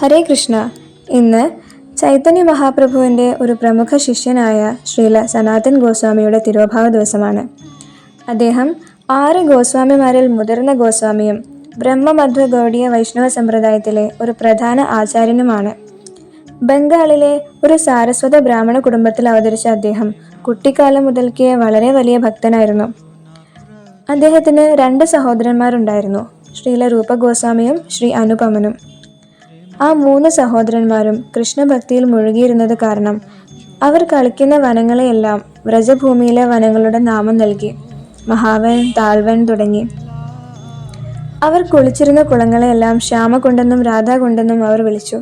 ഹരേ കൃഷ്ണ. ഇന്ന് ചൈതന്യ മഹാപ്രഭുവിൻ്റെ ഒരു പ്രമുഖ ശിഷ്യനായ ശ്രീല സനാതൻ ഗോസ്വാമിയുടെ തിരോഭാവ ദിവസമാണ്. അദ്ദേഹം 6 ഗോസ്വാമിമാരിൽ മുതിർന്ന ഗോസ്വാമിയും ബ്രഹ്മമധ്വ ഗൗഡീയ വൈഷ്ണവ സമ്പ്രദായത്തിലെ ഒരു പ്രധാന ആചാര്യനുമാണ്. ബംഗാളിലെ ഒരു സാരസ്വത ബ്രാഹ്മണ കുടുംബത്തിൽ അവതരിച്ച അദ്ദേഹം കുട്ടിക്കാലം മുതൽക്കേ വളരെ വലിയ ഭക്തനായിരുന്നു. അദ്ദേഹത്തിന് 2 സഹോദരന്മാരുണ്ടായിരുന്നു, ശ്രീല രൂപ ഗോസ്വാമിയും ശ്രീ അനുപമനും. ആ 3 സഹോദരന്മാരും കൃഷ്ണഭക്തിയിൽ മുഴുകിയിരുന്നത് കാരണം അവർ കളിക്കുന്ന വനങ്ങളെയെല്ലാം വ്രജഭൂമിയിലെ വനങ്ങളുടെ നാമം നൽകി. മഹാവൻ, താൾവൻ തുടങ്ങി. അവർ കുളിച്ചിരുന്ന കുളങ്ങളെയെല്ലാം ശ്യാമകുണ്ടെന്നും രാധാകുണ്ടെന്നും അവർ വിളിച്ചു.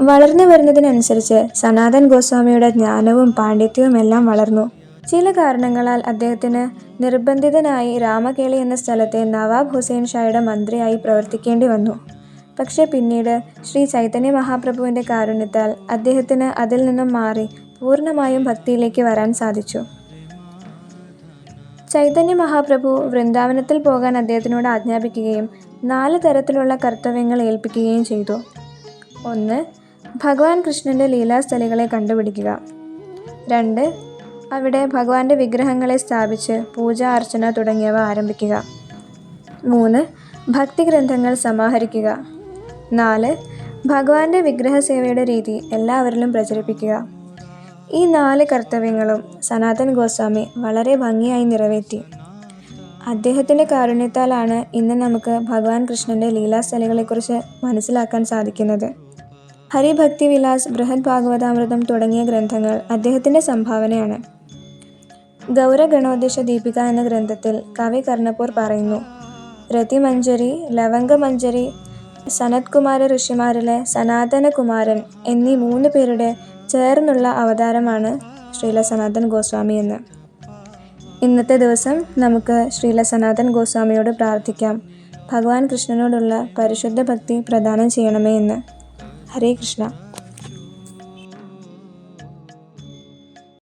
വളർന്നു വരുന്നതിനനുസരിച്ച് സനാതൻ ഗോസ്വാമിയുടെ ജ്ഞാനവും പാണ്ഡിത്യവും എല്ലാം വളർന്നു. ചില കാരണങ്ങളാൽ അദ്ദേഹത്തിന് നിർബന്ധിതനായി രാമകേളി എന്ന സ്ഥലത്തെ നവാബ് ഹുസൈൻ ഷായുടെ മന്ത്രിയായി പ്രവർത്തിക്കേണ്ടി വന്നു. പക്ഷേ പിന്നീട് ശ്രീ ചൈതന്യ മഹാപ്രഭുവിൻ്റെ കാരുണ്യത്താൽ അദ്ദേഹത്തിന് അതിൽ നിന്നും മാറി പൂർണ്ണമായും ഭക്തിയിലേക്ക് വരാൻ സാധിച്ചു. ചൈതന്യ മഹാപ്രഭു വൃന്ദാവനത്തിൽ പോകാൻ അദ്ദേഹത്തിനോട് ആജ്ഞാപിക്കുകയും 4 തരത്തിലുള്ള കർത്തവ്യങ്ങൾ ഏൽപ്പിക്കുകയും ചെയ്തു. 1. ഭഗവാൻ കൃഷ്ണൻ്റെ ലീലാസ്ഥലികളെ കണ്ടുപിടിക്കുക. 2. അവിടെ ഭഗവാന്റെ വിഗ്രഹങ്ങളെ സ്ഥാപിച്ച് പൂജ അർച്ചന തുടങ്ങിയവ ആരംഭിക്കുക. 3. ഭക്തിഗ്രന്ഥങ്ങൾ സമാഹരിക്കുക. 4. ഭഗവാന്റെ വിഗ്രഹസേവയുടെ രീതി എല്ലാവരിലും പ്രചരിപ്പിക്കുക. ഈ 4 കർത്തവ്യങ്ങളും സനാതൻ ഗോസ്വാമി വളരെ ഭംഗിയായി നിറവേറ്റി. അദ്ദേഹത്തിൻ്റെ കാരുണ്യത്താലാണ് ഇന്ന് നമുക്ക് ഭഗവാൻ കൃഷ്ണൻ്റെ ലീലാസ്ഥലികളെക്കുറിച്ച് മനസ്സിലാക്കാൻ സാധിക്കുന്നത്. ഹരിഭക്തി വിലാസ്, ബൃഹദ് ഭാഗവതാമൃതം തുടങ്ങിയ ഗ്രന്ഥങ്ങൾ അദ്ദേഹത്തിൻ്റെ സംഭാവനയാണ്. ഗൗരഗണോദ്ദേശ ദീപിക എന്ന ഗ്രന്ഥത്തിൽ കവി കർണപൂർ പറയുന്നു, രതിമഞ്ജരി, ലവംഗമഞ്ജരി, സനത്കുമാര ഋഷിമാരിലെ സനാതനകുമാരൻ എന്നീ 3 പേരുടെ ചേർന്നുള്ള അവതാരമാണ് ശ്രീല സനാതൻ ഗോസ്വാമി എന്ന്. ഇന്നത്തെ ദിവസം നമുക്ക് ശ്രീല സനാതൻ ഗോസ്വാമിയോട് പ്രാർത്ഥിക്കാം, ഭഗവാൻ കൃഷ്ണനോടുള്ള പരിശുദ്ധ ഭക്തി പ്രദാനം ചെയ്യണമേ എന്ന്. ഹരേ കൃഷ്ണ.